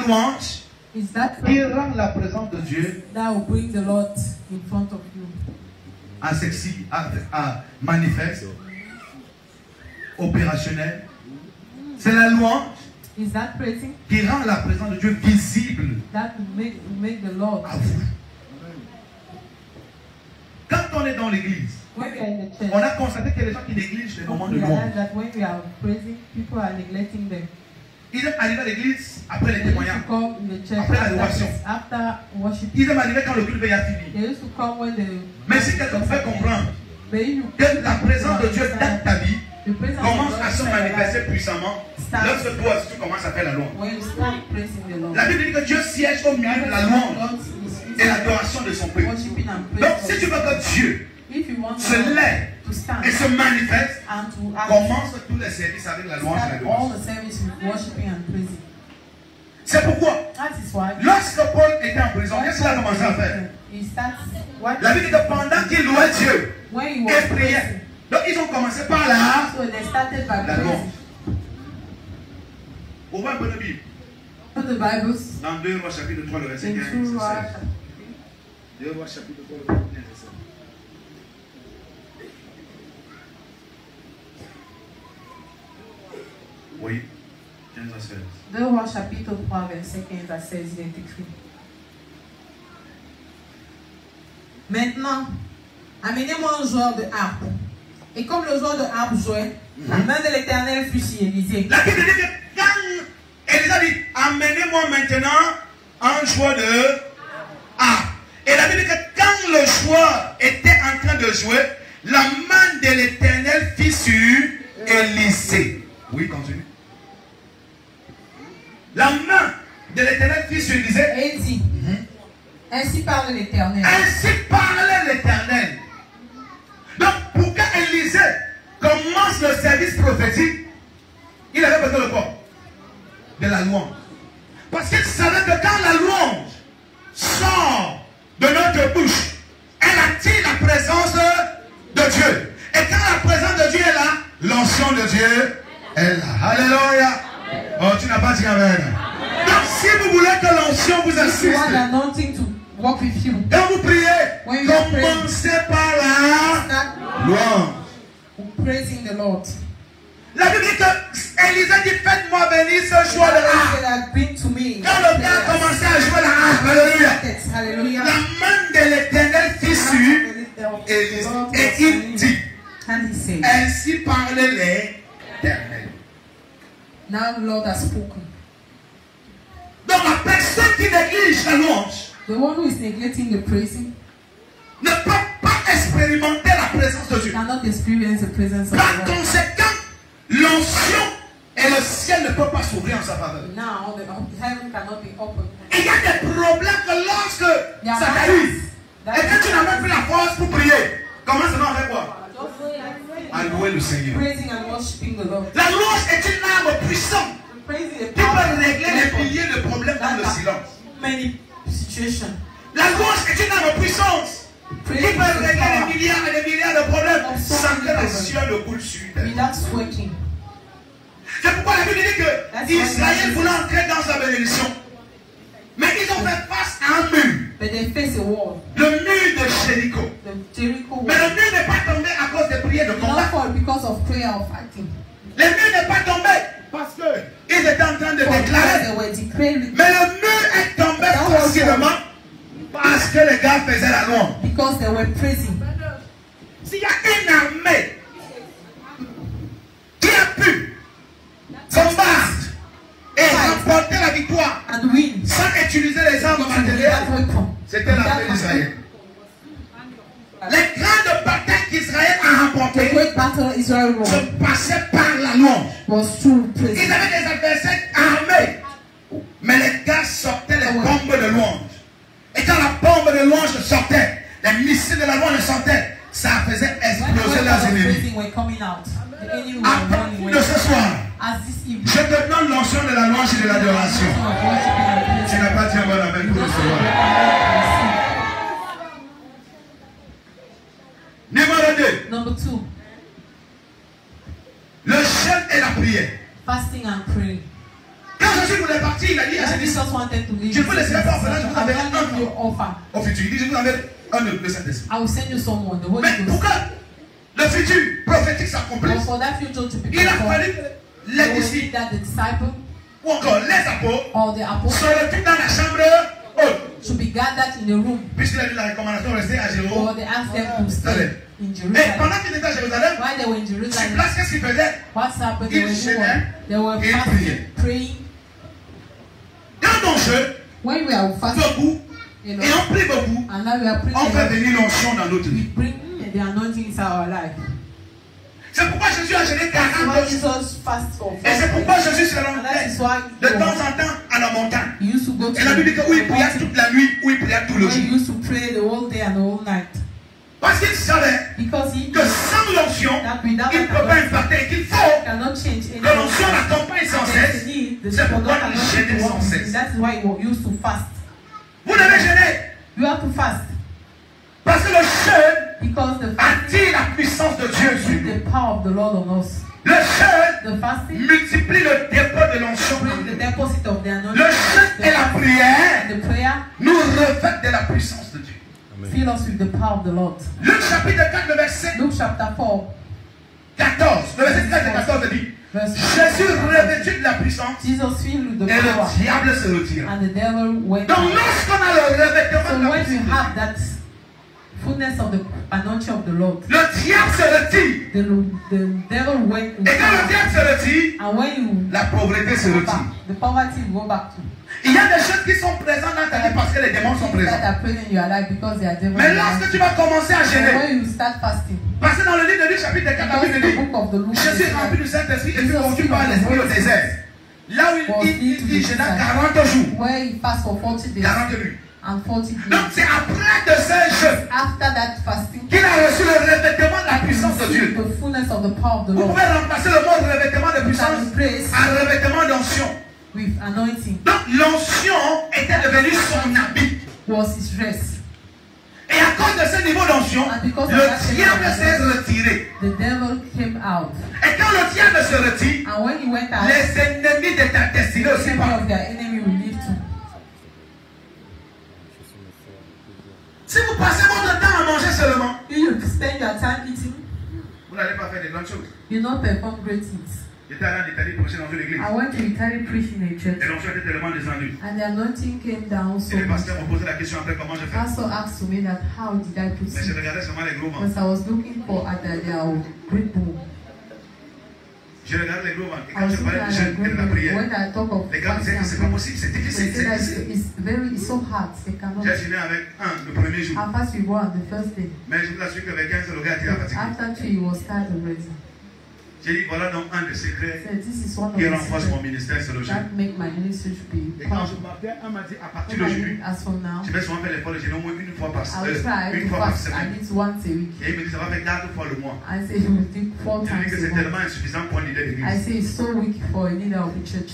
louange is that qui rend la présence de Dieu that will bring the Lord in front of you. à sexy, à manifeste, opérationnel. C'est la louange Is that praising qui rend la présence de Dieu visible that will make the Lord? à vous. Quand on est dans l'église, When we are in the church, on a constaté que les gens qui négligent les moments de we louange. realize that when we are praising, people are neglecting them. Ils aiment arriver à l'église après les They used témoignages. to come in the church Après la adoration. after worship. Ils aiment arriver quand le culte est fini. They used to come when the. Mais si quelqu'un fait comprendre But you que la présence de Dieu dans ta vie the presence commence of à God se in your manifester life puissamment starts lorsque toi aussi tu commences à faire la louange. when you start praising the Lord. La Bible dit que Dieu siège au milieu de la louange et l'adoration de son peuple. Worshiping and Donc praising. si tu veux que Dieu If you want se the Lord lève to stand et se manifeste, and to act, commence tous les services avec la louange et start l'adoration. all the service with worshiping and praising. C'est pourquoi, That is why. lorsque Paul était en prison, qu'est-ce qu'il a commencé à faire? He starts. What? La Bible dit que pendant qu'il louait Dieu When he et was priait, praising, donc ils ont commencé par là, so they started by la louange. praising. Ouvrez un peu la Bible. All the Bibles Dans 2 Rois chapitre 3, le verset in 15 2 Rois. 2 Rois chapitre 3, le verset 15 et 16. Oui, 15 à 16. 2 Rois chapitre 3 verset 15 à 16 il est écrit. Maintenant, amenez-moi un joueur de harpe. Et comme le joueur de harpe jouait, la main de l'Éternel fut sur Élisée. La Bible dit que quand Élisa dit, amenez-moi maintenant un joueur de harpe. Et la Bible dit que quand le joueur était en train de jouer, la main de l'Éternel fut sur Élisée. Oui, continue. La main de l'Éternel fut sur Élisée. Et il dit, ainsi parle l'Éternel. Ainsi parlait l'Éternel. Donc, pour qu'Élisée commence le service prophétique, il avait besoin de quoi? De la louange. Parce qu'il savait que quand la louange sort de notre bouche, elle attire la présence de Dieu. Et quand la présence de Dieu est là, l'onction de Dieu est là. Alléluia. Oh, tu n'as pas dit amen. Donc, si vous voulez que l'onction vous If you assiste, want anointing to walk with you, quand vous priez, when you are praying, commencez par la start louange. praising the Lord. La Bible dit que Élisée dit, faites-moi bénir ce joueur de harpe. That bring to me. Quand le gars a commencé à jouer la harpe, alléluia, Hallelujah. la main de l'Éternel fut sur Élisée. Et il dit, And he said, ainsi parlait l'Éternel. now the Lord has spoken. Donc la personne qui néglige la louange The one who is neglecting the praising ne peut pas expérimenter la présence de Dieu. cannot experience the presence of Par the Lord. conséquent, l'onction et le ciel ne peuvent pas s'ouvrir en sa faveur. Now the heaven cannot be open. Il y a des problèmes que lorsque ça t'arrive, et que tu n'as même plus la force pour prier, commence à faire quoi? À louer le Seigneur. Praising and worshiping the Lord. La louange est une arme puissante Praising the qui peut régler des milliers de problèmes dans le silence. many situations. La louange est une arme puissante qui Praising peut the régler power des milliards et des milliards de problèmes sans que la sueur ne coule sur terre. without sweating. C'est pourquoi la Bible dit que Israël voulait entrer dans sa bénédiction. Mais ils ont fait face à un mur. But they face a wall. Le mur de Jéricho. The Jericho Mais wall. le mur n'est pas tombé à cause des prières de Did combat. not fall because of prayer or fighting. Le mur n'est pas tombé parce qu'ils étaient en train de Because déclarer. they were declaring. Mais le mur est tombé facilement parce que les gars faisaient la louange. Because they were praising. S'il y a une armée qui a pu combattre et remporter la victoire And win. sans utiliser les armes matérielles, That weapon. c'était l'armée d'Israël. Les grandes batailles qu'Israël a The remportées great battle Israel won se passaient par la louange. was through Ils praising. avaient des adversaires armés. Mais les gars sortaient les bombes de louange. Et quand la bombe de louange sortait, les missiles de la louange sortaient, ça faisait When the exploser weapons leurs of ennemis. praising were coming out, the enemy À were running partir away. de ce soir, As this evening, je te donne l'onction de la louange et de l'adoration. of worshiping and Tu praising. n'as pas dit un bon amen pour recevoir. Numéro 2, Number 2, le jeûne et la prière. fasting and praying. Quand Jésus il est parti, il a dit à ses When disciples, Jesus wanted to leave, je ne vous laisserai pas orphelin, je vous I'm enverrai not leaving you un orphan. au futur. Il dit, je vous enverrai un de le Saint-Esprit. I will send you someone, the Holy Mais pour Ghost. que le futur prophétique But s'accomplisse, for that future to be il a performed, fallu que les you will disciples need that the disciple ou encore les apôtres or the se apostle retrouvent dans la chambre haute. should be gathered in a room, Puisqu'il a eu la recommandation de rester à or Jérôme. they asked them to stay in Et Jerusalem. pendant qu'il était à Jérusalem, While they were in sur Jerusalem, place, qu'est-ce qu'il faisait? what's happened? They Ils were jeûnaient doing. They were et fasting, priaient. praying. Quand on jeûne When we are fasting, beaucoup you know, et on prie beaucoup, and now we are praying, on fait venir l'onction dans notre we vie. bring the anointing into our life. C'est pourquoi Jésus a jeûné That's 40 why jours. Jesus fast for Et c'est 40 pourquoi days. Jésus se And that rendait is why de temps en temps à la montagne. he used to go to Et la Bible dit que où il pria the toute la nuit, où il pria tout le where he jour. used to pray the whole day and the whole night. Parce qu'il savait Because he que sans l'onction, that without il ne peut pas impacter, qu'il faut cannot change que l'onction anything. l'accompagne sans cesse. The C'est pourquoi supernatural il gênait cannot sans work. cesse. That's why he used to fast. Vous devez gêner. You have to fast Parce que le jeûne because the fasting attire la puissance de Dieu sur is nous. the power of the Lord on us. Le jeûne The fasting multiplie le dépôt de l'onction en brings the nous. deposit of the anointing. Le jeûne et la prière And the prayer nous revêtent de la puissance de Dieu. fill us with the power of the Lord. Luc chapitre 4, le verset Luke chapter 4, 14. Le verset 13 et 14 dit, verse Jésus revêtu de la puissance Jesus filled with the et power, le diable se retira. and the devil went Donc out. lorsqu'on a le revêtement So de la when puissance, you have that fullness of the anointing of the Lord, le diable se retire. the devil went Et quand le diable se retire, and when you la pauvreté se go retire. back, the poverty will go back to. Il y a des choses qui sont présentes dans ta vie parce que les démons sont Things that présents. are present in your life because they are devil. Mais lorsque tu vas commencer à And gêner, when you start fasting, parce que dans le livre de Luc chapitre 4, la because Bible the dit, book of the Luke Jésus est rempli du Saint-Esprit et fut conduit par l'Esprit au désert. Là où il gêna 40 jours, where he fast for 40 days 40 nuits. and 40 Donc days. c'est après de ces jeûnes After that fasting, qu'il a reçu le revêtement de la puissance de Dieu. the fullness of the power of the Vous Lord pouvez remplacer le mot revêtement de can puissance replace à revêtement d'onction. with anointing. Donc l'onction était devenue son habit. Was his dress. Et à cause de ce niveau d'onction, And because of le that diable level of s'est retiré. The devil came out. Et quand le diable se retire, And when he went out, les ennemis de ta destinée aussi many partent. of their enemy will leave too. Si vous passez votre temps à manger seulement, If you spend your time eating, vous n'allez pas faire de grandes choses. you not perform great things. J'étais allé en Italie prêcher dans une église. I went to Italy preaching in a church, Et l'onction était tellement descendue. and the anointing came down so Et le much. pasteur m'a posé la question après comment je fais. Pastor asked me that how did I put Mais je it? regardais seulement les gros vents. Because I was looking for at their great boom. Je regardais les gros vents. Et I quand was je looking parlais at du their jeûne et great de la boom. prière, When I talk of les gars me disaient que fasting c'est and pas possible, c'est prayer, difficile, they c'est said that difficile. it's so hard. They cannot. J'ai jeûné avec un le premier jour. At first we go on the first day. Mais je vous assure qu'avec un seul gars, il a fatigué. After 3, he was tired already. J'ai dit voilà donc un des secrets So this is one of qui the renforce mon secrets ministère, c'est le jeûne. that make my ministry to be Et quand je powerful. partais, un m'a dit à partir d'aujourd'hui, As for now, je vais souvent faire l'effort de jeûner au moins une fois par I'll try une to fois par fast at semaine. least once a week. Et il me dit ça va faire 4 fois le mois. I say he will think 4 Je dis times que a c'est month. tellement insuffisant pour un leader I d'église. say it's so weak for a leader of the church.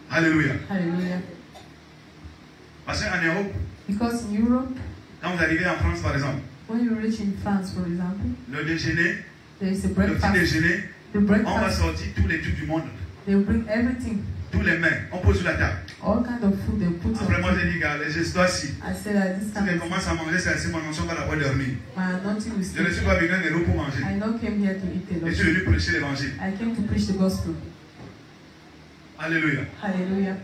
Alléluia. Hallelujah. Parce qu'en Europe, Because in Europe, quand vous arrivez en France par exemple, when you reach in France, for example, le déjeuner, there is a le petit breakfast. déjeuner, The on va breakfast, sortir tous les trucs du monde, they bring everything, tous les mains, on pose sur la table. all kind of food they put Après moi on. j'ai dit, gars, je suis assis. I said that this Si je time commence à manger, c'est assis, mon onction va d'abord dormir. my anointing will Je ne suis stay. pas venu en Europe pour manger. I not came here to eat a Je suis lot. venu prêcher l'évangile. I came to preach the gospel. Alléluia. Hallelujah.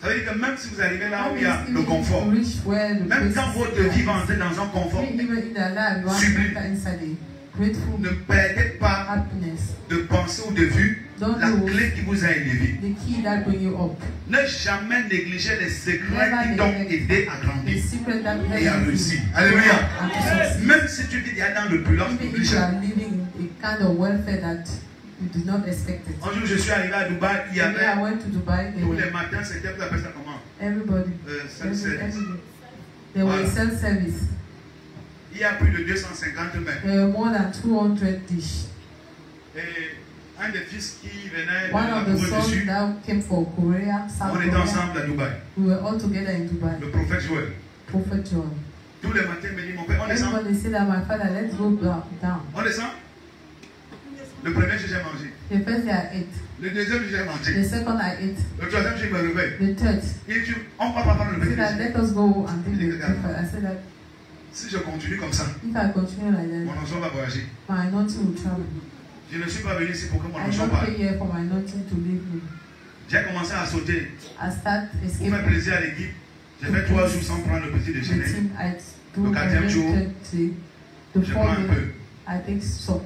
Ça veut dire que même si vous arrivez là où il y a Even le if confort, you reach where the même place quand is, votre vie va entrer dans un confort, even in their life, you want to Sublime. enter inside a grateful ne perdez pas happiness. de pensée ou de vue Don't la lose clé qui vous a élevé. the key that bring you up. Ne jamais négliger les secrets Never qui t'ont neglect aidé à The grandir secret that et à helps réussir. you Alléluia. and to succeed. Même si tu vis il y a dans le plus Even if you are living in a kind of welfare that you do not expect it. Un jour, je suis arrivé à Dubaï, il y The day I avait went to Dubai, tous les matins, c'était pour appeler ça comment? everybody, Self-service. there were Voilà. self-service. Il y a plus de 250 mètres. There were more than 200 dishes. Et un des fils qui venait de One la of the Corée du sons Sud, that came from Korea, South on était Korea, ensemble à Dubaï. we were all together in Dubai. Le prophète Joël. Prophet John. Tous les matins, il me dit, mon père, on descend. Everybody said that my father, let's go down. On descend. Le premier jour, j'ai mangé. The first day I ate. Le deuxième jour, j'ai mangé. The second I ate. Le troisième jour, je me réveille. The third. Et on va pas prendre le He petit said that déjeuner. let us go and take the breakfast. I said that Si je continue comme ça, if I continue like mon that, enfant va voyager. my anointing will travel. Je ne suis pas venu ici pour que mon I enfant don't parle. pay here for my anointing to leave me. J'ai commencé à sauter I start pour faire escaping. plaisir à l'équipe. J'ai fait 3 jours sans prendre le petit The déjeuner. team I do Le quatrième jour, the je prends un fourth peu. day I take some.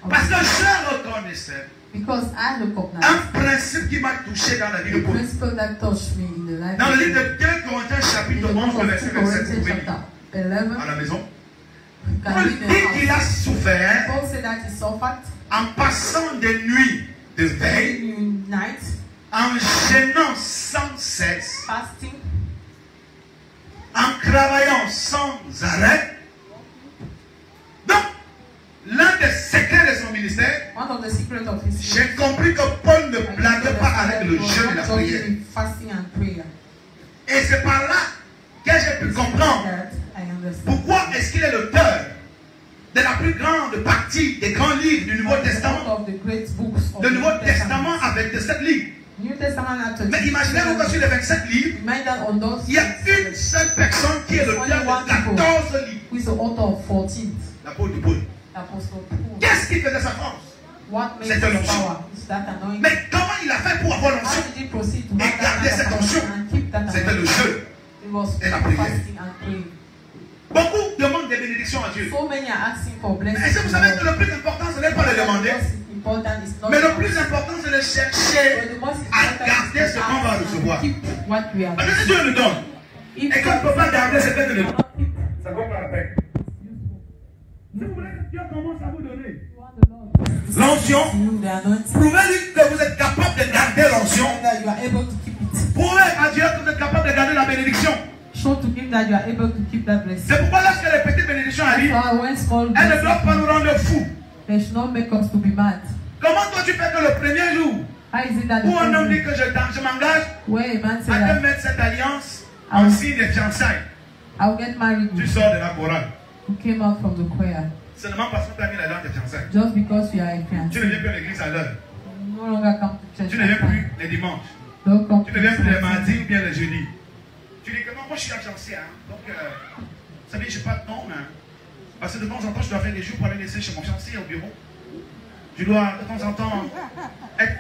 Parce que je reconnaissais Because I recognize un principe qui m'a touché dans la vie de the Paul. principle that touched me in the life. Dans le livre de 2 Corinthiens In the chapitre book 11, of verset 2 27, vous Corinthians pouvez lire chapter 11, à la maison. you Paul can read the dit qu'il a house. souffert Paul said that he suffered en passant des nuits de veille, in night, en gênant sans cesse, fasting, en travaillant sans arrêt. Donc, l'un des secrets de son ministère, one of the secrets of his j'ai compris que Paul ne blaguait pas avec le jeûne et la not prière. joking with fasting and prayer. Et c'est par là que j'ai pu comprendre That I understand. pourquoi est-ce qu'il est l'auteur de la plus grande partie des grands livres du Nouveau One Testament. of the great books of Le the Nouveau New Testament avec 17 livres. New Testament at Mais imaginez-vous que sur les 27 livres, Remind that on those il y a une seule personne qui est l'auteur de 14 livres. who is the author of 14, L'apôtre Paul. Apostle Paul. Qu'est-ce qui faisait sa force? What made C'était his l'onction. power? Is that anointing? Mais comment il a fait pour avoir How l'onction? did he proceed to Et have that garder kind cette of onction. anointing and keep that C'était le anointing? jeu. It was et la prière. fasting and praying. Beaucoup demandent des bénédictions à Dieu. So many are asking for blessings. Est-ce que vous savez que le plus important, ce n'est pas de demander, Important is not mais le to plus important, c'est de chercher but the most à important garder is ce to qu'on va ask recevoir. and keep what we are Parce que si Dieu nous donne, If et qu'on ne peut pas garder ce que Dieu nous donne, cannot keep ça vaut pas la peine. Si vous voulez que Dieu commence à vous donner l'onction, the anointing, prouvez-lui que vous êtes capable de garder l'onction. that you are able to keep it. Prouvez à Dieu que vous êtes capable de garder la bénédiction. Show to him that you are able to keep that blessing. C'est pourquoi lorsque les petites bénédictions arrivent, So when small elles ne doivent pas nous blessings, rendre fous. they should not make us to be mad. Comment toi tu fais que le premier jour How is it that où un homme dit the que je m'engage where a man said à te that mettre cette alliance en signe de fiançailles, I'll get married, tu sors de la chorale. who came out from the choir Seulement parce que tu as mis l'alliance de fiançailles. just because you are a Tu fiancé. ne viens plus à l'église à l'heure. No longer come to church. Tu ne viens on plus time. les dimanches. Don't come Tu to ne viens plus les church. mardis ou bien les jeudis. Tu dis que non, moi je suis un fiancé. Hein. Donc, ça veut dire que je n'ai pas de nom. Hein. Parce que de temps en temps, je dois faire des jours pour aller laisser chez mon fiancé au bureau. Je dois de temps en temps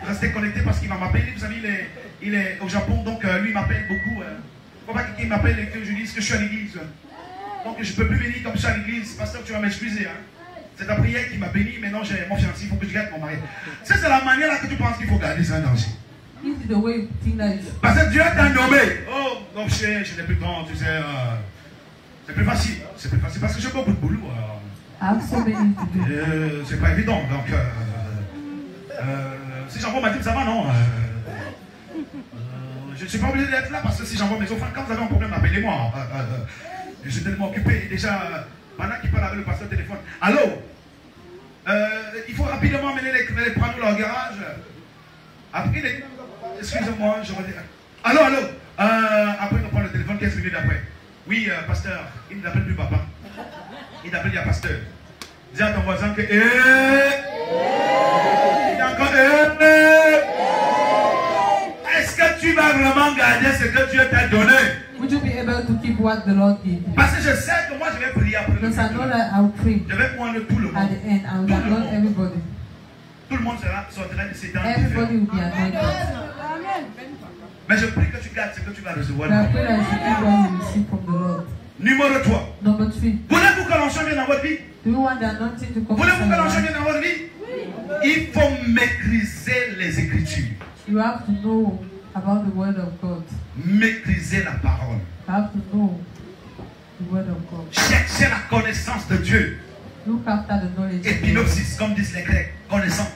rester connecté parce qu'il m'a appelé. Vous savez, il est au Japon, donc lui il m'appelle beaucoup. Faut pas qu'il m'appelle et que je dise que je suis à l'église. Donc je ne peux plus venir comme ça à l'église. Pasteur, tu vas m'excuser. Hein. C'est ta prière qui m'a béni. Maintenant, j'ai mon fiancé. Il faut que je garde mon mari. Ça, c'est la manière là que tu penses qu'il faut garder. C'est un danger. This is the way you think that you should. Parce que Dieu t'a nommé. Oh, non, je n'ai plus de temps, tu sais. C'est plus facile. C'est plus facile parce que j'ai beaucoup de boulot. I have so many to do. C'est pas évident. Donc, si j'envoie ma team, ça va, non je ne suis pas obligé d'être là parce que si j'envoie mes offrandes, quand vous avez un problème, appelez-moi. Je suis tellement occupé. Déjà, pendant qu'il parle avec le pasteur au téléphone. Allô il faut rapidement amener les panneaux là au garage. Après, excusez-moi, je redis. Allô après, on prend le téléphone 15 minutes après. Oui, pasteur, il ne t'appelle plus papa. Il t'appelle, il y a pasteur. Dis à ton voisin que. Il y a encore. Est-ce que tu vas vraiment garder ce que Dieu t'a donné? Would you be able to keep what the Lord gave you? Parce que je sais que moi je vais prier après. Because I know that I'll pray Je vais prendre tout le at monde. the end. I will anoint everybody. Tout le monde sortira de ces temps Everybody différents. will be anointed. Mais je prie que tu gardes ce que tu vas recevoir. But I pray that you keep what you receive from the Lord. Numéro 3. Number 3. Voulez-vous que l'onction vienne dans votre vie? Do you want the anointing to come Voulez-vous from que your l'onction life? vienne dans votre vie? Il faut maîtriser les Écritures. You have to know about the word of God. Maîtriser la parole. You have to know the word of God. Chercher la connaissance de Dieu. Look after the knowledge of God. Épinopsis, comme disent les Grecs. Connaissance.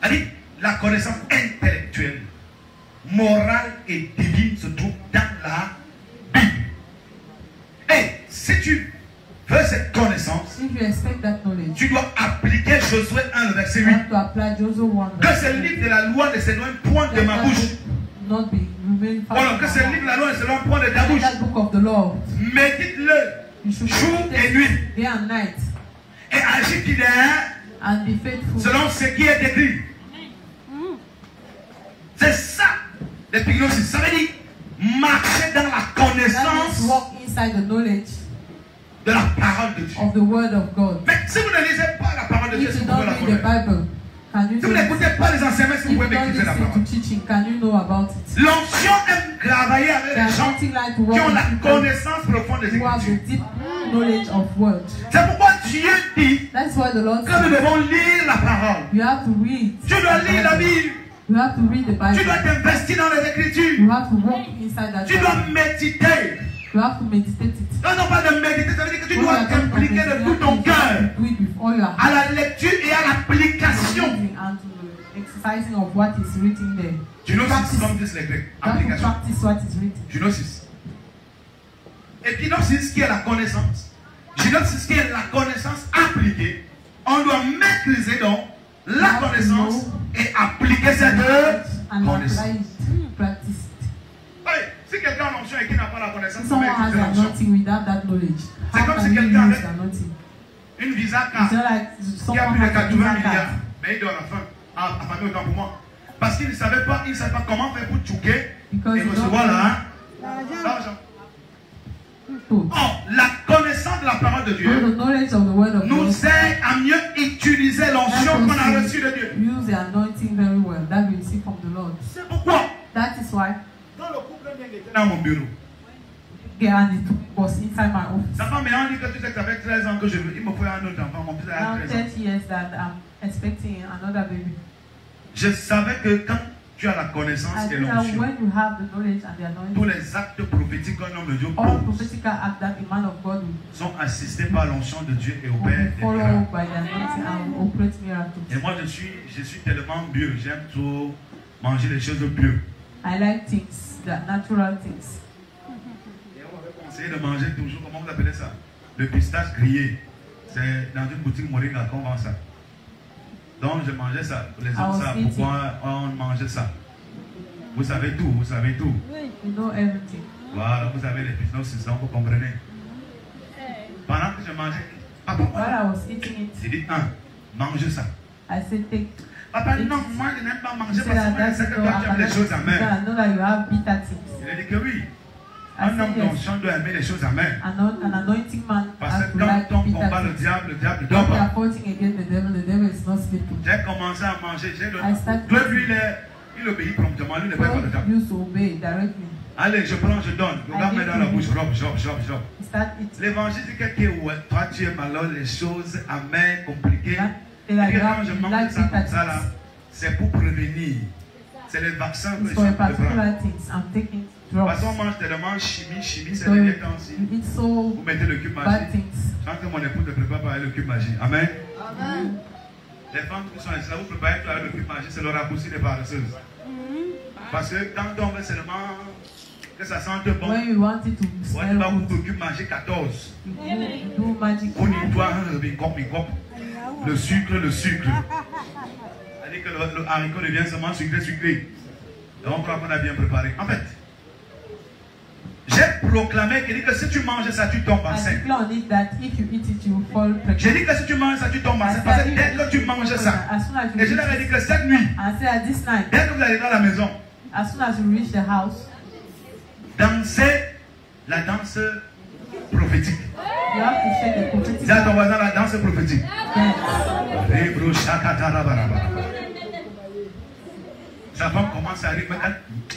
C'est-à-dire, la connaissance intellectuelle, morale et divine se trouve dans la Bible. Et si tu veux cette connaissance, If you expect that knowledge, tu dois appliquer Josué 1, le verset you 8. have to apply Joshua 1. Que ce livre de la loi ne s'éloigne point de ma bouche. Not be remain far Voilà, que from ce my livre de mouth. la loi ne s'éloigne point de ta bouche. That book of the law, Médite-le you should jour meditate et nuit. day and night, Et agis fidèle and be faithful. selon ce qui est écrit. C'est ça, l'épignosis. Ça veut dire marcher dans la That means connaissance walk inside the knowledge de la parole de Dieu. of the word of God. Mais si vous ne lisez pas la parole de Dieu, If si you vous pouvez don't la read the connaître. Bible, can you Si vous n'écoutez pas les enseignements, si if vous you pouvez don't maîtriser la listen parole. to teaching, can you know about it? L'onction aime travailler avec There les are gens something like qui ont la people connaissance profonde des who have the Écritures. deep knowledge of word. C'est pourquoi Dieu dit That's why the Lord que nous said devons lire la parole. you have to read. Tu dois lire la Bible. You have to read the Tu dois Bible. t'investir dans les Écritures. You have to walk inside that Tu dois Bible. méditer. You have to meditate it. Quand on parle de méditer, ça veut dire que tu When dois you are talking t'impliquer about de tout ton meditation, cœur you do it with all your à heart. la lecture et à l'application. And to the exercising of what is written there. Gnosis, comme disent les Grecs. You have to Application. practice what is written. Gnosis. Epignosis qui est la connaissance. Gnosis qui est la connaissance appliquée. On doit maîtriser donc la connaissance et appliquer cette And connaissance. apply it, practice it. Allez, si quelqu'un a l'onction et qui n'a pas la connaissance, If comment someone has maîtriser an l'onction? anointing without that knowledge, C'est how comme can si you quelqu'un use avait- the anointing? Une visa It's card not like qui a someone plus de has a 80 visa milliards, card. mais il doit à la fin affamé autant pour moi. Parce qu'il ne savait pas, comment faire pour tchouquer Because et you recevoir don't l'argent. know. Or, la connaissance de la parole de So the Dieu knowledge of the word of God nous aide à mieux utiliser l'onction qu'on a reçue de Dieu. use the anointing very well that we receive from the Lord. C'est pourquoi, That is why quand le couple était dans mon bureau, Gandhi was inside my office. sa femme m'a dit que tu sais que ça fait 13 ans que il me faut un autre enfant, mon fils a Now 13 ans. 30 years that I'm expecting another baby. Je savais que quand tu as la connaissance I et think that l'onction, when you have the knowledge and the tous anointing, les actes prophétiques qu'un homme de Dieu all pose prophetical acts that the man of God will sont assistés par l'onction de Dieu et be opèrent des miracles. followed by the anointing and will operate miracles. Et moi, je suis tellement bio. J'aime trop manger les choses bio. I like things, the natural things. Et on m'avait conseillé de manger toujours, comment vous appelez ça? Le pistache grillé. C'est dans une boutique moringa qu'on vend ça. Donc, je mangeais ça. Les hommes savent pourquoi on mangeait ça. Vous savez tout, vous savez tout. You know everything. Voilà, vous avez les pistaches, donc vous comprenez. Pendant que je mangeais, papa, While I was eating it, j'ai dit, mange ça. I said, take. Papa, non, moi je n'aime pas He manger said, parce que that's c'est que no, toi tu aimes les choses amères. I know that you have bitter things. Il a dit que oui. I Un said, homme yes. d'onction doit aimer les choses amères. An anointing man Parce has que to like quand on bitter combat le things. diable When dort we pas. are fighting against the devil is not sleeping. J'ai commencé à manger. J'ai I started- le lui, il obéit promptement. Lui ne paie pas le God diable. used to obey directly. Allez, je prends, je donne. Le gars met dans la bouche, robe. He start eating. L'évangile dit que ouais, toi tu aimes alors les choses amères, compliquées. They like Et that, quand je you mange like ça bitter comme ça là, things. c'est pour prévenir. C'est les vaccins que It's je for a suis en train de prendre. particular things. I'm taking drugs. Parce qu'on mange tellement chimie, c'est So les you temps aussi. eat so Vous mettez le cube bad magique. things. Tant que mon époux ne prépare pas avec le cube magique. Amen. Les femmes qui sont ici, là, vous préparez tout avec le cube magique, c'est le raccourci des paresseuses. Parce que quand on veut seulement que ça sente bon, When you want it to on smell va vous good, le cube magique 14. you do magic. On y doit le sucre. C'est-à-dire que le haricot devient seulement sucré. Et on croit qu'on a bien préparé. En fait, j'ai proclamé qu'il dit que si tu manges ça, tu tombes I enceinte. declare on it that if you eat it, you will fall J'ai pregnant. dit que si tu manges ça, tu tombes enceinte. Parce que dès que tu manges ça, As soon as you et je leur ai dit que cette nuit, I say at this night, dès que vous allez dans la maison, as soon as you reach the house, dansez la danse prophétique. you have to shake the prophetic Dis à ton voisin la danse prophétique. dance. Rebro shakatarabaraba. Sa femme commence à rire.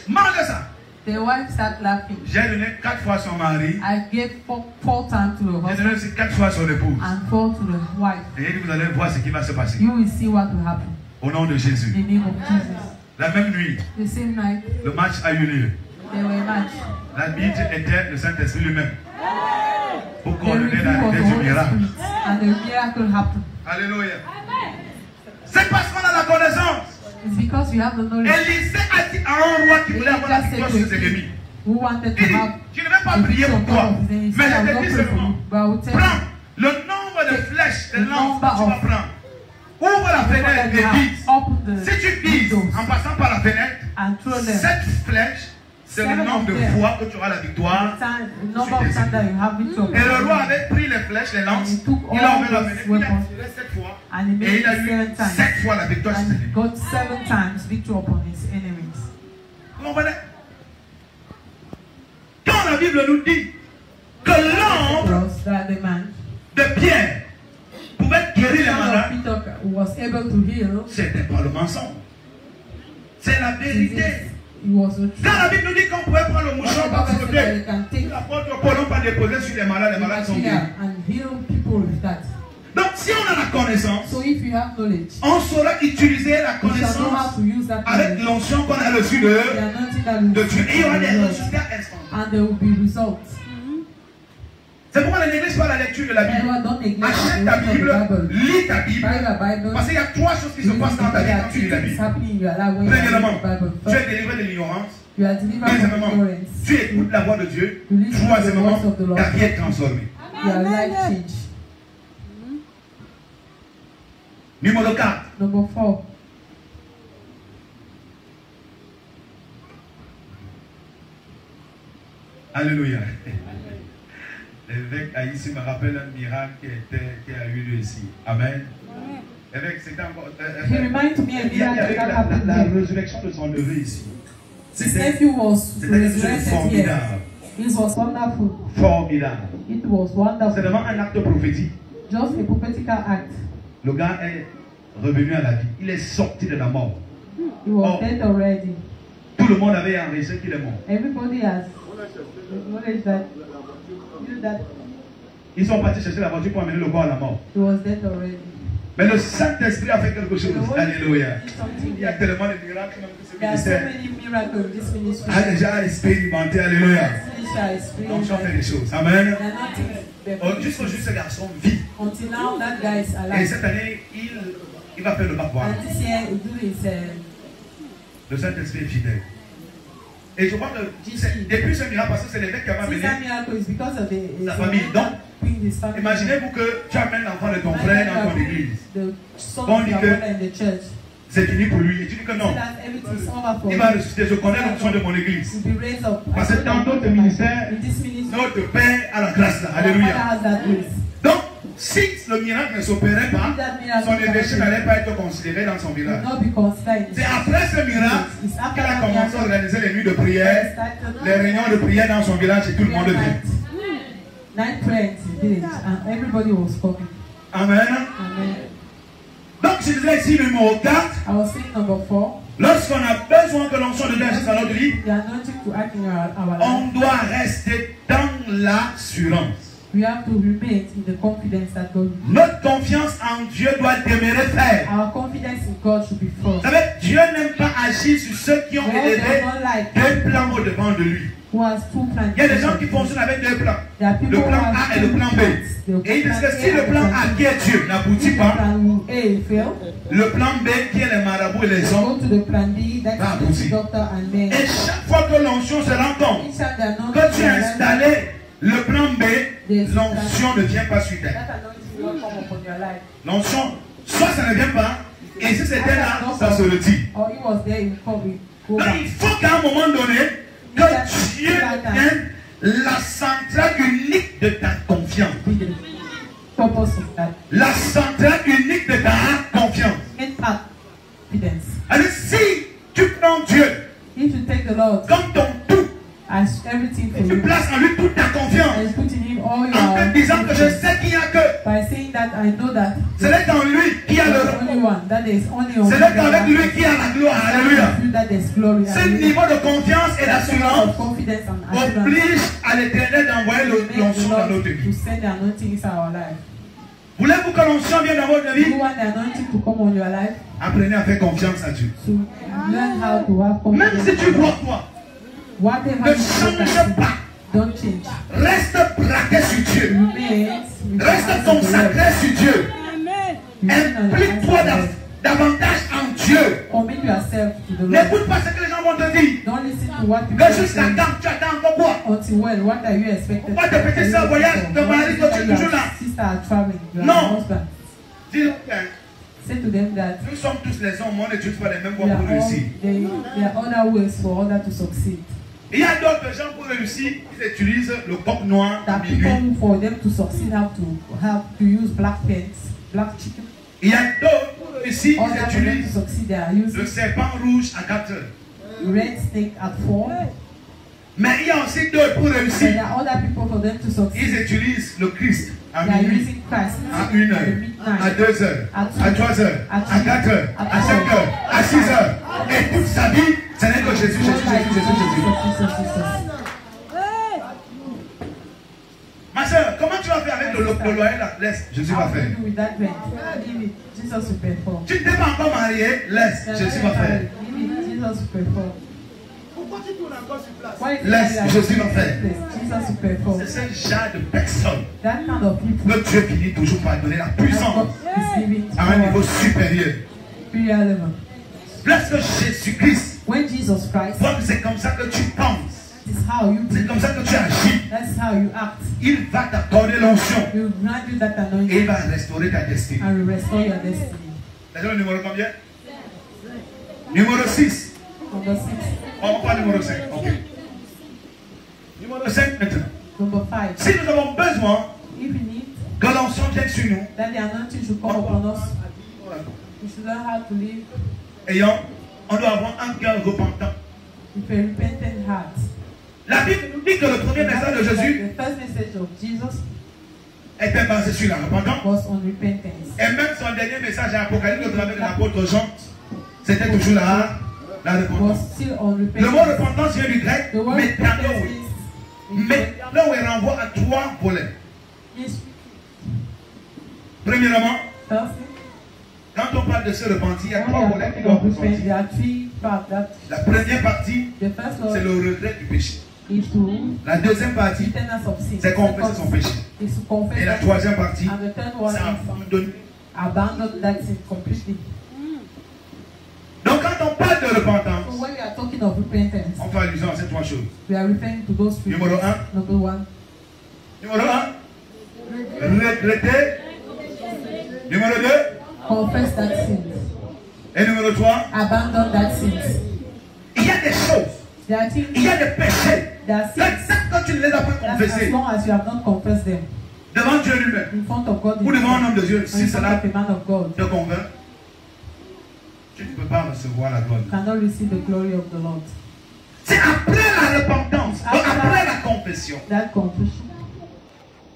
Mange ça. The wife start laughing. J'ai donné 4 fois son mari. I gave four times to the J'ai husband donné aussi 4 fois son épouse. and 4 to the wife. Et il dit, vous allez voir ce qui va se passer. You will see what will happen. Au nom de In Jésus. the name of Jesus. La même nuit, The same night, le match a eu lieu. they were matched. L'arbitre était le Saint-Esprit lui-même. Pour The coordonner review la of the tête du Holy miracle. Spirit and the miracle happened. Alléluia. C'est parce qu'on a la connaissance. It's because we have the knowledge. Élisée a dit à un roi qui voulait avoir la Elijah said victoire to sur ses him, ennemis. who wanted Il to dit, have je ne vais pas the prier victory pour on toi, top of his enemies. mais I je will te not dis pray for seulement, you, but I will tell you. prends le nombre de flèches, de the lances que tu number vas of- prendre. Ouvre la fenêtre et vise. Open the Si tu vises windows en passant par la fenêtre, and throw them. 7 flèches c'est le 7 nombre of de them. fois que tu auras la victoire. Number of times that you have victory. Et le roi avait pris les flèches, les lances, And he took il a all ouvert la those fenêtre, il a weapons. tiré 7 fois, And he et made il a it eu 7 times. 7 fois la victoire sur ses And he ennemis. got 7 times victory upon his enemies. Vous comprenez? Quand la Bible nous dit que l'ombre Was that the man de Pierre pouvait guérir les malades, Peter was able to heal? c'était pas le mensonge. C'est la vérité. He was the truth. Quand la Bible nous dit qu'on pouvait prendre le mouchoir par Bible said that you frotter, can take l'apôtre Paul n'a pas déposé sur les malades sont guéris. material and heal people with that. Donc si on a la connaissance, So if you have knowledge, on saura utiliser la you shall know how connaissance to use that avec knowledge. l'onction qu'on a reçue de The anointing that will Dieu. Et il y aura des be résultats instantanés. and there will be results. C'est pourquoi ne néglige pas la lecture de la Bible. Everyone don't neglect Achète the ta reading of Bible, the Bible. lis ta Bible. Buy your Bible. Parce qu'il y a 3 choses qui se passent dans ta vie quand tu lis la Things Bible. happening in your life when you read Premièrement, the Bible. tu es First, délivré de l'ignorance. you are delivered from Deuxièmement, ignorance. tu écoutes la voix de Dieu. You listen to the Troisièmement, voice of the Lord. ta vie est transformée. Your life change. Numéro 4. Number 4. Alléluia. L'évêque Haïti me rappelle un miracle qui a eu lieu ici. Amen. Évêque, c'était encore. He reminds me of Il y avait miracle that happened la here. résurrection de son neveu ici. His nephew was C'était quelque chose de resurrected here. formidable. It was wonderful. Formidable. It was C'est wonderful. vraiment un acte prophétique. Just a prophetical act. Le gars est revenu à la vie. Il est sorti de la mort. He was Oh. dead already. Tout le monde avait enregistré qu'il est mort. Everybody has acknowledged that. Knew that Ils sont partis chercher la voiture pour amener le corps à la mort. he was dead already. Mais le Saint-Esprit a fait quelque chose. The Holy Alléluia. Spirit did something Il y a there. tellement de miracles dans ce There are so ministère. many miracles in this ministry. A déjà expérimenté. Alléluia. Ministry are experiencing L'onction fait des that. choses. Amen. They're not things Oh, jusqu'au jour où ce garçon vit. until now that guy is Et alive. cette année, il va faire le baptême. And this year he do his Le Saint-Esprit est fidèle. Et je crois que depuis ce miracle, parce que c'est l'évêque qui va since that amené miracle is because of la famille. Donc, his family. imaginez-vous que tu amènes l'enfant de ton frère dans ton église. The son On of dit your que- brother in the church. C'est fini pour lui. Et tu dis que non. So that everything is over for Il va him. ressusciter. Je connais l'onction de mon église. To be raised up. Parce que dans d'autres ministères, in this ministry, notre Père a la grâce là. our Father Alléluia. has that grace. Donc, si le miracle ne s'opérait pas, If that miracle son évêché happened, n'allait pas être considéré dans son will village. not be considered. C'est après ce miracle It's after qu'il a that commencé à miracle organiser les nuits de prière, started les réunions de prière dans son village et tout le monde vient. night prayer in his village, and everybody was coming. Amen. Amen. Donc, je disais ici numéro 4, I was saying number 4. lorsqu'on a besoin que l'onction de Dieu agisse dans notre vie, The anointing to act in our on life. doit rester dans l'assurance. We have to remain in the confidence that God. Notre confiance en Dieu doit demeurer ferme. Our confidence in God should be firm. Vous savez, Dieu n'aime pas agir sur ceux qui ont God élevé does not like deux plans au devant de lui. who has two plans. Il y a des gens qui fonctionnent avec deux plans. There are people Le plan who have A et le two plan B. plans. The Et ils disent que plan si le plan A qui est Dieu n'aboutit if the pas, plan A fail, le plan B qui est les marabouts et les go hommes, to the plan B, that Ah, is aussi. the doctor and then et chaque fois que l'onction se rencontre, each time the anointing quand tu as is installé le plan B, Yes. l'onction ne vient pas sur terre. that anointing will not come upon your life. L'onction, soit ça ne vient pas, et si c'était là, ça se retire. Or he was there, he will come, we go Donc back. il faut qu'à un moment donné, que Dieu devienne la centrale unique de ta confiance. Be the purpose of that. La centrale unique de ta confiance. Main confidence. Alors si tu prends Dieu If you take the Lord comme ton tout, as everything for et tu you, places en lui toute ta confiance, and put in him all en te disant que je your sais qu'il n'y a que, by saying that I know that ce n'est qu'en lui qui a le there's only one, that there is only one. ce n'est qu'avec lui qui a la gloire. Alléluia. That there's glory. Ce niveau de confiance et That level d'assurance of confidence and assurance oblige à l'éternel d'envoyer make the l'onction dans Lord notre to vie. send the anointing into our life. Voulez-vous que l'onction vienne dans votre You vie? want the anointing to come on your life, Apprenez à faire confiance à Dieu. to learn how to have Même confidence. si tu vois toi, Whatever ne you do, change pas. don't change. Reste braqué sur Dieu. Remain with your eyes Reste on the Lord. consacré sur Dieu. Remain on the eyes Implique-toi of the Lord. davantage en Dieu. Commit yourself to the Lord. N'écoute pas ce que les gens vont te dire. Don't listen to what people Que say. jusqu'à quand tu attends encore quoi? Until when? What are you expected? Pourquoi tes petits sœurs voyagent, tes maris, toi, tu es toujours là? Sister are traveling. You are Non. husband. Dis-leur que Say to them that nous sommes tous les hommes, on n'utilise pas les mêmes voies there pour are, réussir. there are other ways for others to succeed. Il y a d'autres gens pour réussir, ils utilisent le coq noir à That minuit. people who, for them to succeed have to use black pens, black chicken. Il y a d'autres pour réussir, All that ils for them to utilisent succeed, they are le using serpent rouge à 4 heures. red snake at 4. Mais il y a aussi d'autres pour And there réussir, are other people for them to ils succeed. utilisent le Christ à They are minuit, using Christ à 1 heure, at midnight. à 2 heures, à 3 heures, à 4 heures, à 5 heures, à 6 heures. Et toute sa vie, ce n'est que Jésus, Jésus, Jésus, Jésus, Jésus. Ma soeur, comment tu vas faire avec le loyer là? Laisse, Jésus va How faire. to do with that rent? Give it. Jesus will perform. Tu ne t'es pas encore marié? Laisse, Jésus va faire. Give it. Jesus will perform. Pourquoi tu tournes encore sur place? Why you Laisse, like Jésus va faire. Jesus will perform. C'est ce genre de personne That kind of people. que Dieu finit toujours par donner la that puissance God is giving à un niveau to supérieur. superior level. Lorsque Jésus-Christ When Jesus Christ, voit que c'est comme ça que tu penses, that is how you c'est think. comme ça que tu agis, That's how you act. il va t'accorder l'onction He will grant you that et il anointing va restaurer ta destinée. and will restore your destiny. Déjà le numéro combien? Numéro 6. Number 6. On va numéro 5. Ok. Numéro 5 maintenant. Number 5. Si nous avons besoin If you need que l'onction vienne sur nous, that the anointing should come upon us, we should learn how to live on doit avoir un cœur repentant. with a repentant heart. La Bible nous dit que le premier message de Jésus The first message of Jesus était basé sur la repentance. was on repentance. Et même son dernier message à Apocalypse au travers de l'apôtre Jean, c'était toujours la repentance. Was still on Le mot repentance. repentance vient du grec The word métanoé. repentance Métanoé renvoie à 3 volets. is Premièrement, firstly, quand on parle de se repentir, il y a when 3 we are volets qui talking doivent of repentance, ressortir. there are 3 parts. That La première partie, the first c'est one le regret du péché. is to La deuxième partie, repentance of sin. c'est confesser son péché. Is to confess Et la that, troisième partie, and the third one c'est is abandonner. abandon that sin completely. Donc quand on parle de So repentance, when we are talking of repentance, on fait allusion à ces 3 choses. we are referring to those 3. Numéro 1. Number 1, Numéro 1, regretter. Numéro 2, confess that sin. et numéro 3, Abandon that sin. il y a des choses, There are things, il y a des péchés. there are sins Quand tu ne les as pas that as confessés long as you have not confessed them devant Dieu lui-même in front of God, ou devant un homme de Dieu, in si front cela of a man of God, te convainc, tu ne peux pas recevoir la gloire de Dieu. cannot receive the glory of the Lord. C'est après la repentance, après la confession, That confession,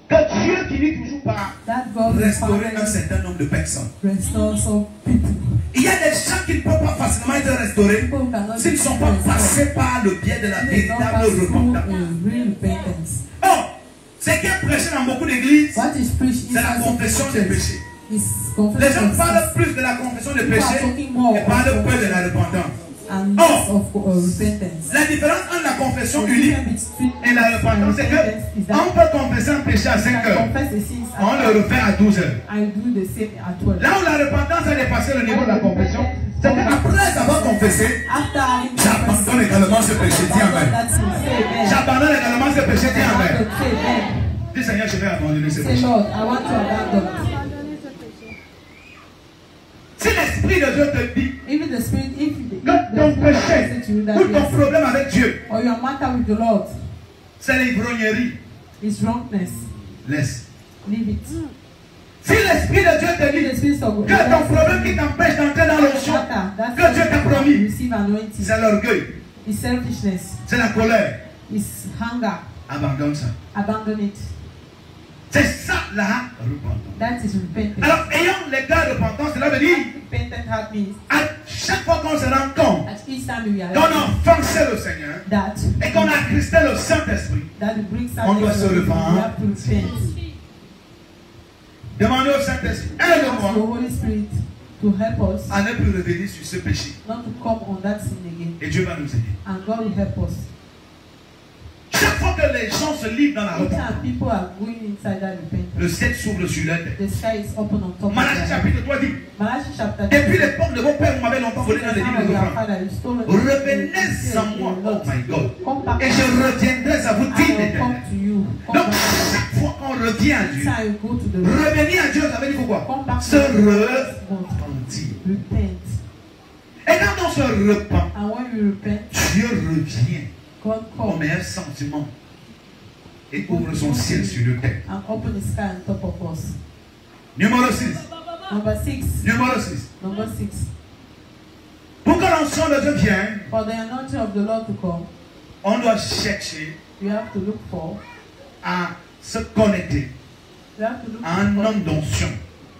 que Dieu finit toujours par that God will restaurer un finally certain nombre de personnes. restore some people. Il y a des gens qui ne peuvent pas facilement être restaurés People who cannot s'ils ne sont pas passés par le biais de la They don't véritable pass through repentance. a real repentance. Oh, ce qui est prêché dans beaucoup d'églises, What is preached c'est la inside confession des péchés. is Les confession gens of parlent sins plus de la confession des People are péchés talking more et parlent of peu de la repentance. and Oh. less of repentance. La différence entre la confession The unique difference between et la repentance, c'est que on peut confesser un péché à 5 heures, confess the sins on le refait à 12 heures. I do the same at 12. Là où la repentance a dépassé le niveau de la confession, c'est qu'après avoir confessé, After having j'abandonne également ce péché. Dis Amen. that sin, say amen. J'abandonne également ce péché. Dis Amen. Say amen. Dis Seigneur, je vais abandonner ce Say péché. Lord, I want to abandon. Si l'Esprit de Dieu te dit Even the spirit, if que the ton spirit péché says to you ou that ton yes, problème avec Dieu, or your matter with the Lord c'est l'ivrognerie, is wrongness, laisse. leave it. Si l'Esprit de Dieu te If the dit spirit of que ton problème qui t'empêche d'entrer dans l'onction, que Dieu t'a promis, receive anointing, c'est l'orgueil, is selfishness, c'est la colère, is hunger, abandonne ça. abandon it. C'est ça la repentance. That is repentance. Alors, ayant les gars de repentance, cela veut dire, Repentant heart means à chaque fois qu'on se rend compte at each time we qu'on a realize offensé le Seigneur that et qu'on a attristé le Saint-Esprit, it brings On doit se we repenter. have to repent. demandez au Saint-Esprit, Ask the aide-moi Holy Spirit to help us à ne plus revenir sur ce péché. not to come on that sin again, Et Dieu va nous aider. and God will help us. Chaque fois que les gens se livrent dans la Each repentance, time people are going inside that repentance, le ciel s'ouvre sur leur tête. the sky is open on top of Malachie them. chapitre 3 dit, Malachi chapter 2. depuis l'époque de vos pères, vous m'avez longtemps volé dans les livres de offrandes. Revenez à moi, oh my God, Come back et je reviendrai à vous, dit I will l'Éternel. come to you. Come Donc, back. chaque fois qu'on revient à Dieu, Each time you go to the Lord, revenir à Dieu, ça veut dire quoi? come back Se to the Lord. repentir. Repent. Et quand on se repent, And when you repent, Dieu revient God Ton comes meilleur sentiment et ouvre son ciel sur le tête. and open the sky on top of us. Numéro 6. Number 6. Numéro 6. Number 6. Pour que l'onction de Dieu vienne, For the anointing of the Lord to come, on doit chercher you have to look for, à se connecter you have to look à un for homme d'onction.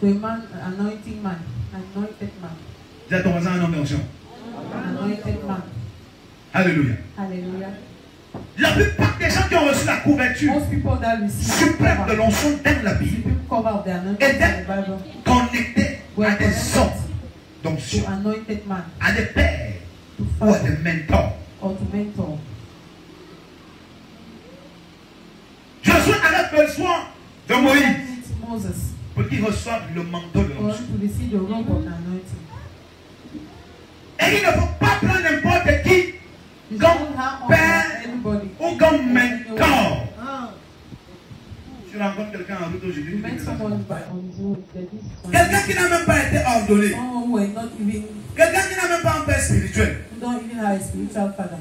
to a man, anointed man. Dis à ton voisin un homme d'onction. Anointed man. Alléluia. Hallelujah. La plupart des gens qui ont reçu la couverture Most people that receive suprême de l'onction dans la the Bible supreme cover of the anointing in the Bible connectés were à des hommes connected d'onction, to anointed man, à des pères to ou à father, des mentors. or to mentor. Josué avait besoin de Moïse Needs Moses pour qu'il reçoive le manteau de for l'onction. him to receive the robe of the anointing. Et il ne faut pas prendre n'importe qui You comme don't have père anybody. ou comme mentor. Je rencontre quelqu'un en route You aujourd'hui. met someone by on Zoom that is Quelqu'un qui n'a même pas été ordonné. someone who are not even, Quelqu'un qui n'a même pas un père spirituel. who don't even have a spiritual father.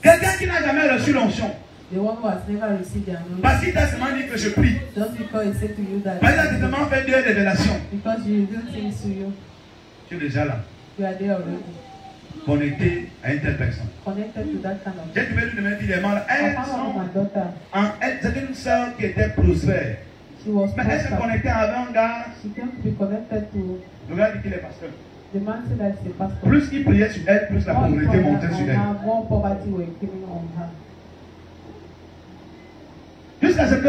Quelqu'un qui n'a jamais reçu l'onction. The one who has never received the anointing. Parce qu'il t'a seulement dit que je prie. Just because he said to you that, Parce qu'il a seulement fait deux révélations. because you do things to you, Tu es déjà là. you are there already. Connecté à une telle personne. Connected to that kind of J'ai trouvé une de mes filles, elle m'a my daughter, c'était une soeur qui était prospère. she was Mais elle se pastor. connectait avec un gars. She came to be connected to Le gars dit qu'il est pasteur. the man said that she's a pastor. Plus il priait sur elle, plus la More pauvreté prayer montait sur on elle. her, more poverty were coming on her. Jusqu'à ce que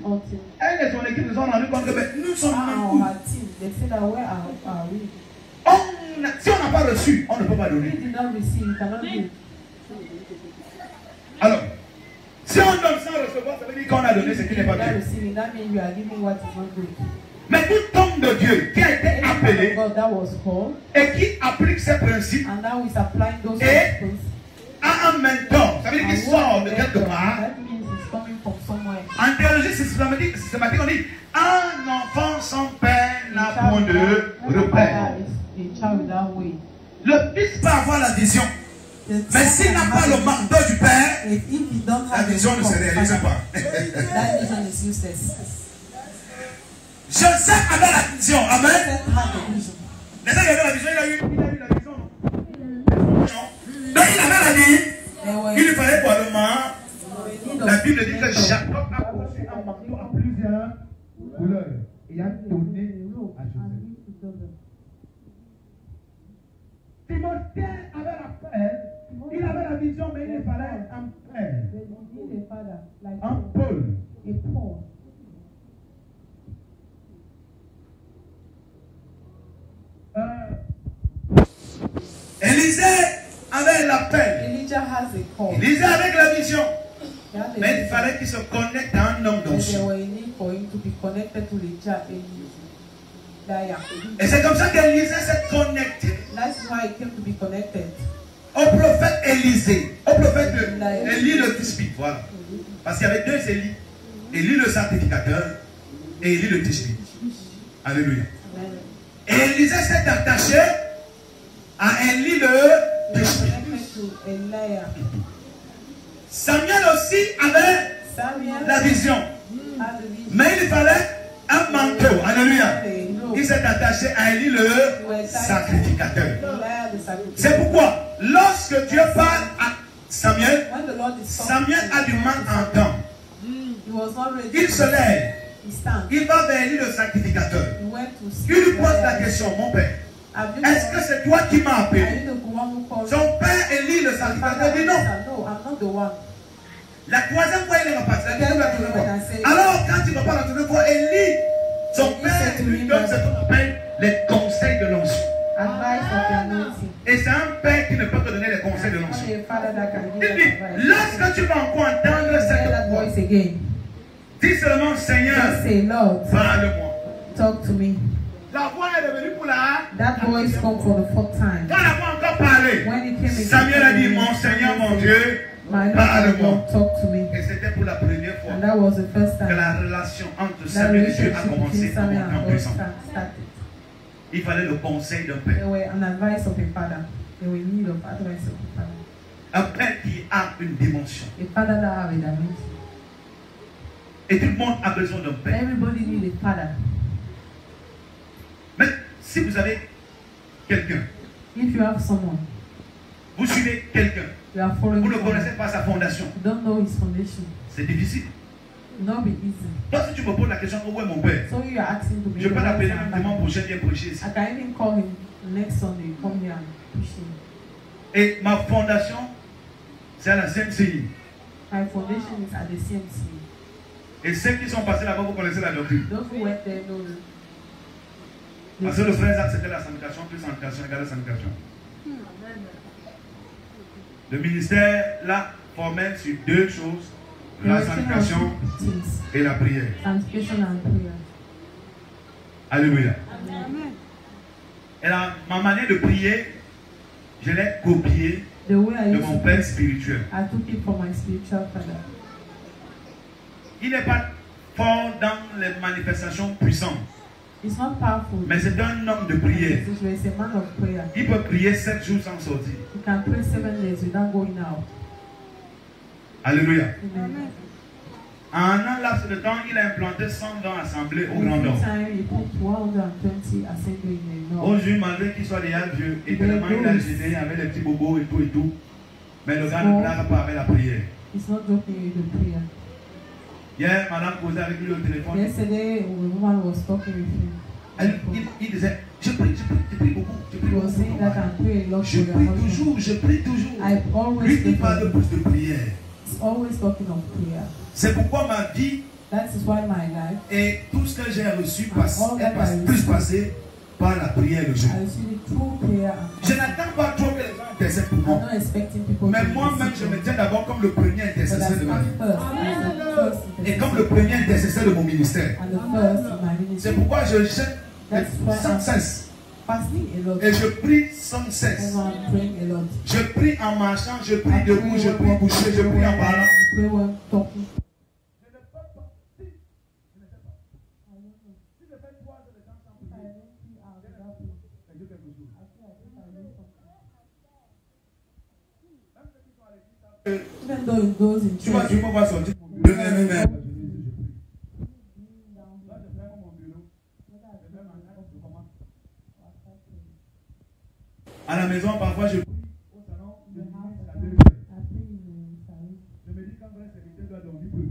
Until elle et son équipe se sont rendus compte que ben, nous sommes on même her team, they said that where are we? si on n'a pas reçu, on ne peut pas We donner. did not receive, we cannot give. Alors, si on donne sans recevoir, ça veut dire qu'on a donné ce qui n'est pas Without bien. receiving, that means you are giving what is not good. Mais tout homme de Dieu qui a été Any man appelé of God that was called, et qui applique ces principes and now is applying those Et- principles. a un mentor, ça veut dire qu'il sort de quelque part. That means it's coming from somewhere. En théologie systématique, on dit un enfant sans père n'a point de repère. A child without way. Le fils peut avoir la vision, mais s'il n'a pas le manteau du père, If he don't la have the vision ne se robe of réalise father, pas. that vision is useless. Joseph avait la vision, amen. Joseph had the vision. Mais ça, il avait la vision, il a eu la vision. Donc il avait la vie, There were il lui fallait probablement. need La of Bible dit que mentor. Jacob a conçu un manteau à plusieurs couleurs et a donné à Joseph. Timothée avait la paix, il avait la vision, mais il lui fallait un père, You need a father like un Paul. a Paul. Élisée avait la paix, Elijah has a call. Élisée avec la vision, He had a mais il vision. fallait qu'il se connecte à un homme But there d'onction. were a need for him to be connected to the church. Et c'est comme ça qu'Élisée s'est connecté That's why he came to be connected. au prophète Élisée, au prophète Élie le Tishbite, voilà. Parce qu'il y avait deux Élie, Élie le sacrificateur et Élie le Tishbite. Alléluia. Amen. Et Élisée s'est attaché à Élie le He was Tishbite. connected to Eliah. Samuel aussi avait Samuel la vision, had the vision. mais il fallait un manteau. Alléluia. Il s'est attaché à Élie le sacrificateur. Eliah the sacrifice. C'est pourquoi, lorsque Dieu parle à Samuel, When the Lord is Samuel a du mal à entendre. he was not ready. Il se lève, He stand. il va vers Élie le sacrificateur. He went to see. Il lui pose la question, mon père, Have you est-ce que c'est toi qui m'as Are appelé? you the one who called? Son père Élie le sacrificateur dit non. No, I'm not the one. La troisième fois, il est reparti. La deuxième fois, il est reparti. Alors, quand il repart la troisième fois, Élie, son père lui donne ce qu'on appelle les conseils de l'onction. Advice of the anointing. Et c'est un père qui ne peut te donner les conseils de l'onction. Only a father that can Il give dit, that advice. lorsque tu vas encore entendre Hear cette that voix, voice again. dis seulement, Seigneur, Just say, Lord, parle-moi. talk to me. La voix est revenue pour la... That voice come for the fourth time. Quand la voix a encore parlé, When he came again, Samuel a dit, mon Seigneur, mon Dieu, my parle-moi. Lord, talk to me. Et c'était pour la première fois And that was the first que time la relation entre that Samuel et Dieu a relationship commencé between à Samuel monter en and God puissance. started. Il fallait le conseil d'un They père. were an advice of a father. They were in need of advice of a father. Un père qui a une dimension. A father that have a dimension. Et tout le monde a besoin d'un père. Everybody need a father. Mais si vous avez quelqu'un, If you have someone, vous suivez quelqu'un, you are following vous ne someone, connaissez pas sa fondation, you don't know his foundation. c'est difficile. Not be easy. Donc si tu me poses la question, où est mon père? So you are asking to be Je peux l'appeler right même hand. dimanche prochain, viens prêcher ici. I can even call him next Sunday, come here and push him. Et ma fondation, c'est à la CMCI. My foundation is at the CMC. Et ceux qui sont passés là-bas, vous connaissez la doctrine. Those who went there know Parce que le frère Zach, c'était la sanctification, plus sanctification égale sanctification. Le ministère, là, formait sur deux choses, la sanctification et la prière. sanctification and prayer. Alléluia. Amen. Et ma manière de prier, je l'ai copiée The way I de used mon to père pray, spirituel. I took it from my spiritual father. Il n'est pas fort dans les manifestations puissantes, It's not powerful. mais c'est un homme de prière. It's a man of prayer. Il peut prier 7 jours sans sortir. You can pray 7 days without going out. Alléluia. Amen. En un laps de temps, il a implanté 120 assemblées au Grand In Nord. time, he put 120 assembly in the north. Aujourd'hui, malgré qu'il soit déjà vieux, et tellement il a gêné avec les petits bobos et tout. Mais le gars ne blague pas avec la prière. It's not joking with the prayer. Hier, madame causait avec lui au téléphone. Yesterday, a woman was talking with him. Il disait, je prie beaucoup. He was saying that I pray a lot Je for your prie husband. je prie toujours. I always Lui, il pray parle for plus de prière. He's always talking of prayer. C'est pourquoi ma vie That is why my life, et tout ce que j'ai reçu est plus passé par la prière de Dieu. I receive it through prayer and Je n'attends pas trop que les gens intercèdent pour I'm moi. not expecting people Mais to moi-même, je me tiens d'abord comme le premier but intercesseur I de ma vie. stand first as the first Et comme le premier intercesseur de mon ministère. and the first in my C'est ministry. pourquoi je jeûne That's why sans I'm cesse. fasting a lot. Et je prie sans cesse. And I'm praying a lot. Je prie en marchant, je prie debout, je prie couché, je prie en parlant. I pray when talking. Even though it goes in Tu vas church, me voir sortir mon bureau. À la maison, parfois, je prie au salon, je dis à 2 heures. Je me dis quand le serviteur doit dormir peu.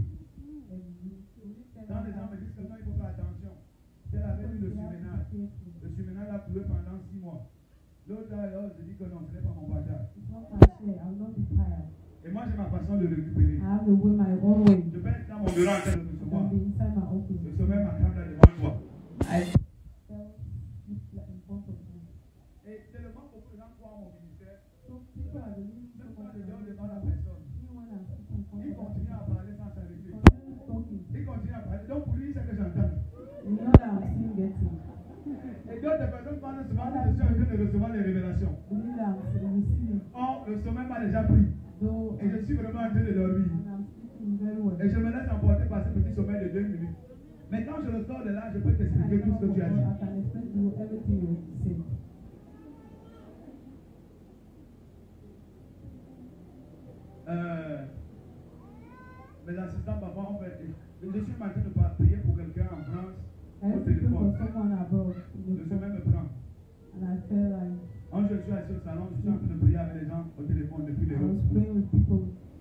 Quand les gens me disent que non, il faut faire attention. J'ai la veille le surménage. Le surménage a plu pendant 6 mois. L'autre alors, je dis que non, ce n'est pas mon bagage. Et moi, j'ai ma façon de le récupérer. Je vais être dans mon bureau en train de recevoir. Je sommet ma table devant toi. Et tellement beaucoup de gens croient en mon ministère. Même quand je dors devant la personne, il continue à parler sans s'arrêter. Il continue à parler. Donc pour lui, c'est que j'entends. Et d'autres personnes parlent souvent que je suis en train de recevoir les révélations. Or, le sommeil m'a déjà pris. Et je suis vraiment en train de dormir. Et je me laisse emporter par ce petit sommeil de 2 minutes. Mais quand je ressors de là, je peux t'expliquer tout ce que tu as dit. Mes assistants, parfois, on fait. Je suis en train de prier pour quelqu'un en France au téléphone. Le sommeil me prend. Quand je suis assis au salon, je suis en train de prier avec les gens au téléphone depuis les jours.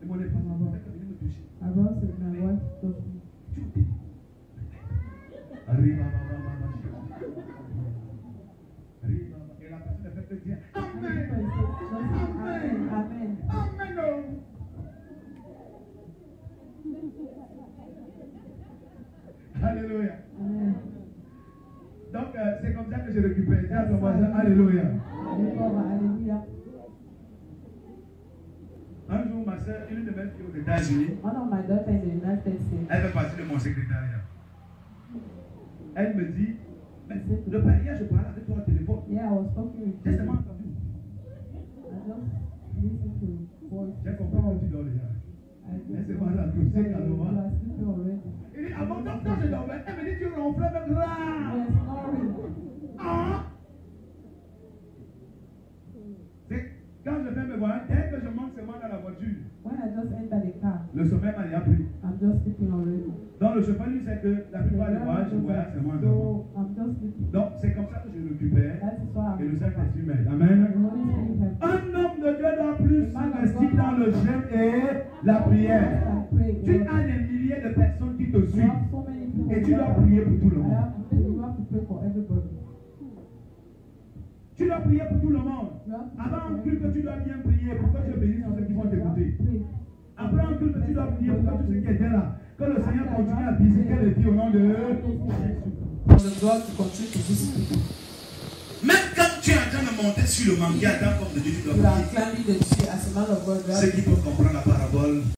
Et mon épouse est venue me toucher. Arrive, et la personne ne fait que dire Amen. Amen. Amen. Alléluia. Donc, c'est comme ça que je récupère. Dis à ton voisin, Alléluia. Un jour, ma soeur, une de mes filles aux États-Unis, elle fait partie de mon secrétariat. Elle me dit, mais le père, hier, je parlais avec toi au téléphone. J'ai seulement entendu. J'ai compris que tu dors déjà. Elle s'est mal accrochée calmement. Il dit, avant quand je dormais, elle me dit, tu ronflais même là. Ah! C'est quand je fais mes voyages, dès que je monte seulement dans la Le chauffeur m'a déjà pris. I'm just sleeping already. Donc le chauffeur lui sait que la plupart des voyages, je voyage seulement un So I'm just sleeping. Donc c'est comme ça que je l'occupais. That is why Et I'm le Saint-Esprit m'aide. Amen. the Holy Spirit has Un homme de Dieu doit plus s'investir dans le jeûne et la prière. Tu as des milliers de personnes qui te You suivent. have so many people. Et tu dois prier pour tout le monde. You have to pray for everybody. Tu dois prier pour tout le monde. You have to Avant un pray for culte, tu dois bien prier pour que Dieu bénisse tous ceux qui vont t'écouter. Pray. Après un culte, tu dois prier pour que tous ceux qui étaient là, que le Seigneur continue à visiter les vies au nom de Jésus. For the God to continue to visit people. Même quand tu es en train de monter sur le manguier, attends comme de Dieu, tu dois You are prier. climbing the tree as a man of God. You have Ceux qui peuvent comprendre la parabole.